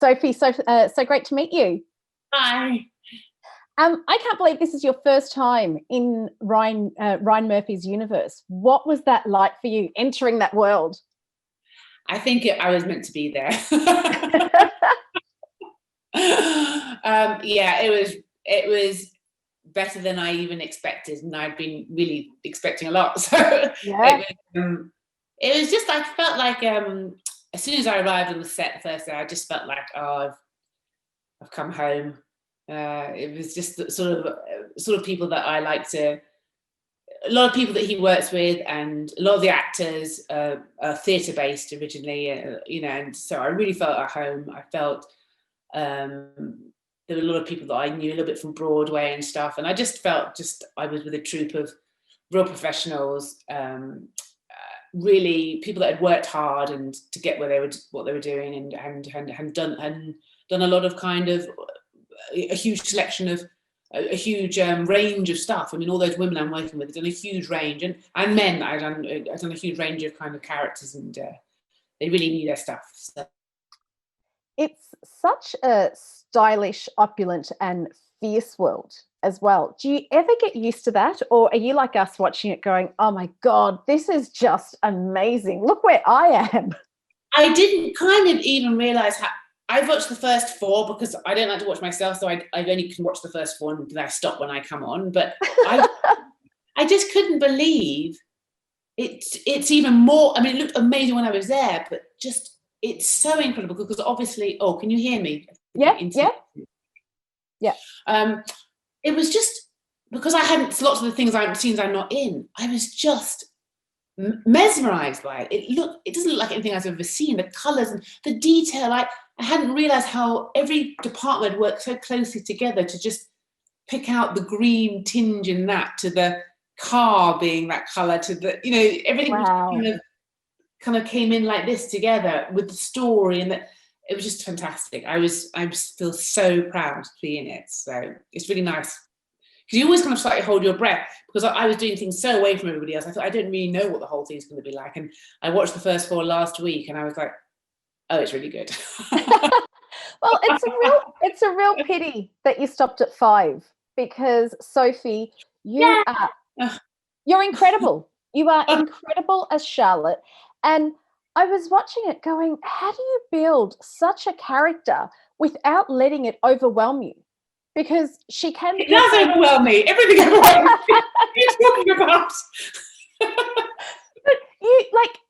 Sophie, so great to meet you. Hi. I can't believe this is your first time in Ryan Murphy's universe. What was that like for you, entering that world? I think I was meant to be there. Yeah, it was better than I even expected, and I'd been really expecting a lot. So Yeah. it was just, I felt like as soon as I arrived on the set the first day, I just felt like, oh, I've come home. It was just the sort of people that I like to. A lot of people that he works with, and a lot of the actors are theatre based originally, and so I really felt at home. I felt there were a lot of people that I knew a little bit from Broadway and stuff, and I just felt I was with a troupe of real professionals, really people that had worked hard and to get what they were doing, and done a lot of kind of a huge selection of a huge range of stuff. I mean, all those women I'm working with have done a huge range, and men. I've done a huge range of kind of characters, and they really knew their stuff. So. It's such a stylish, opulent, and fierce world as well. Do you ever get used to that, or are you like us watching it going, "Oh my God, this is just amazing. Look where I am." I didn't kind of even realise how. I've watched the first 4 because I don't like to watch myself, so I only can watch the first 4 and then I stop when I come on. But I just couldn't believe it's even more. I mean, it looked amazing when I was there, but just it's so incredible because obviously. Oh, can you hear me? Yeah. It was just because I hadn't lots of the scenes I'm not in. I was just mesmerized by it. It doesn't look like anything I've ever seen. The colors and the detail. I hadn't realized how every department worked so closely together to just pick out the green tinge in that, to the car being that color, to the everything. Wow. kind of came in like this together with the story, and it was just fantastic. I feel so proud to be in it. So it's really nice. Because you always kind of slightly hold your breath, because I was doing things so away from everybody else. I thought I don't really know what the whole thing's going to be like. And I watched the first 4 last week, and I was like, oh, it's really good. Well, it's a real pity that you stopped at 5, because Sophie, you're incredible. You are incredible as Charlotte. And I was watching it going, how do you build such a character without letting it overwhelm you? Because she can. It does overwhelm me. Everything overwhelms me. What are you talking about? But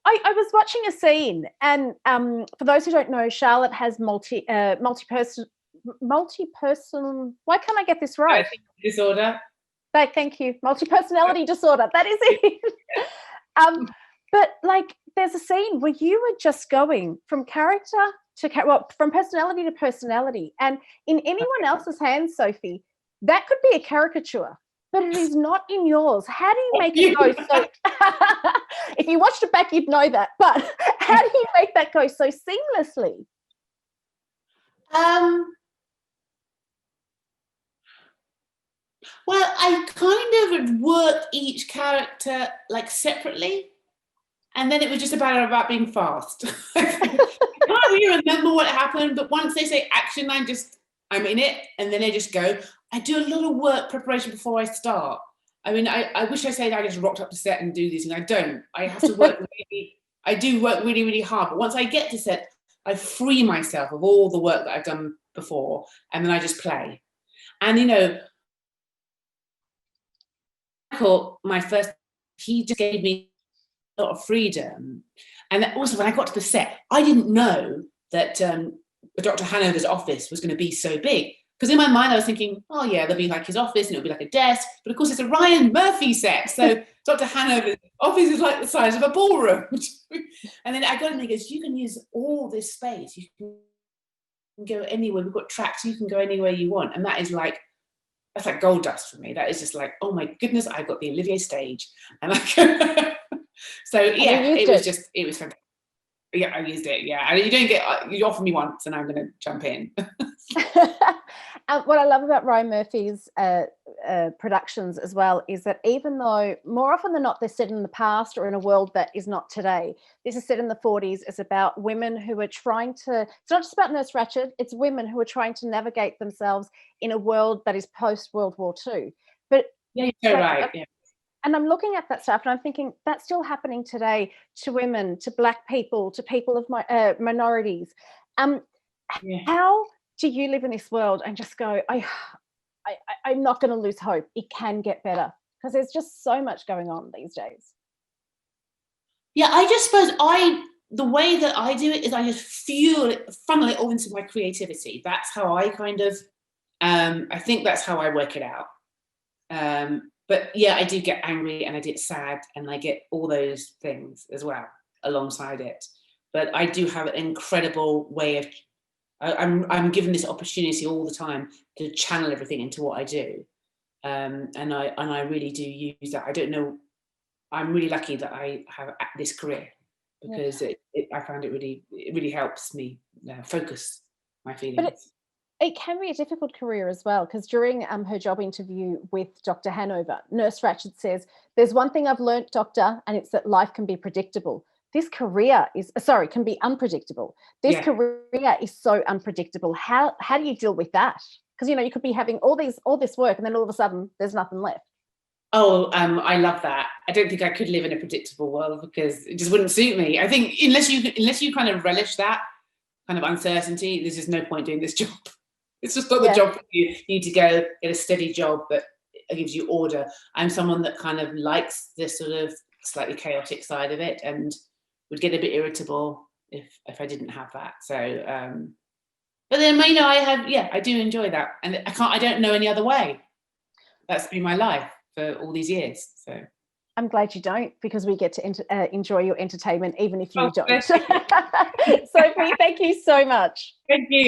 I was watching a scene, and for those who don't know, Charlotte has multi-person. Why can't I get this right? Disorder. Thank you. Multi-personality disorder. That is it. But there's a scene where you were just going from character to from personality to personality, and in anyone else's hands, Sophie, that could be a caricature, but it is not in yours. How do you make it go so? If you watched it back, you'd know that. But how do you make that go so seamlessly? Well, I kind of would work each character separately, and then it was just about being fast. I can't really remember what happened, but once they say action, I'm in it, and then I just go. I do a lot of work preparation before I start. I mean, I wish I said I just rocked up to set and do these, and I don't. I have to work I do work really, really hard, but once I get to set, I free myself of all the work that I've done before, and then I just play. And my first, he just gave me a lot of freedom. And also when I got to the set, I didn't know that Dr. Hanover's office was going to be so big. Because in my mind, I was thinking, oh yeah, there'll be his office and it'll be like a desk. But of course, it's a Ryan Murphy set. So Dr. Hanover's office is like the size of a ballroom. And then I got in there, he goes, you can use all this space. You can go anywhere. We've got tracks. You can go anywhere you want. And that's like gold dust for me. That is just like, oh my goodness, I've got the Olivier stage. And so yeah, it was fantastic. Yeah, I used it. Yeah, and you offer me once, and I'm going to jump in. What I love about Ryan Murphy's productions as well is that even though more often than not they're set in the past or in a world that is not today, this is set in the 40s. It's about women who are trying to, it's not just about Nurse Ratched, it's women who are trying to navigate themselves in a world that is post-World War II. But yeah, you're so right. Yeah. And I'm looking at that stuff and I'm thinking that's still happening today to women, to Black people, to people of minorities. How do you live in this world and just go, I'm not going to lose hope. It can get better, because there's just so much going on these days. Yeah, I just suppose the way that I do it is I just funnel it all into my creativity. That's how I kind of, I think that's how I work it out. But yeah, I do get angry and I get sad and I get all those things as well alongside it. But I do have an incredible way of, I'm given this opportunity all the time to channel everything into what I do. And I really do use that. I don't know, I'm really lucky that I have this career, because I find it really helps me focus my feelings. But it can be a difficult career as well, because during her job interview with Dr. Hanover, Nurse Ratched says, "There's one thing I've learnt, doctor, and it's that life can be predictable. This career can be unpredictable. This career is so unpredictable. How do you deal with that? Because, you could be having all this work and then all of a sudden there's nothing left." Oh, I love that. I don't think I could live in a predictable world, because it just wouldn't suit me. I think unless you kind of relish that kind of uncertainty, there's just no point doing this job. It's just not the job for you. You need to go get a steady job that gives you order. I'm someone that kind of likes this sort of slightly chaotic side of it, and would get a bit irritable if I didn't have that. So, but then I do enjoy that, and I don't know any other way. That's been my life for all these years. So I'm glad you don't, because we get to enjoy your entertainment even if you don't. Sophie, thank you so much. Thank you.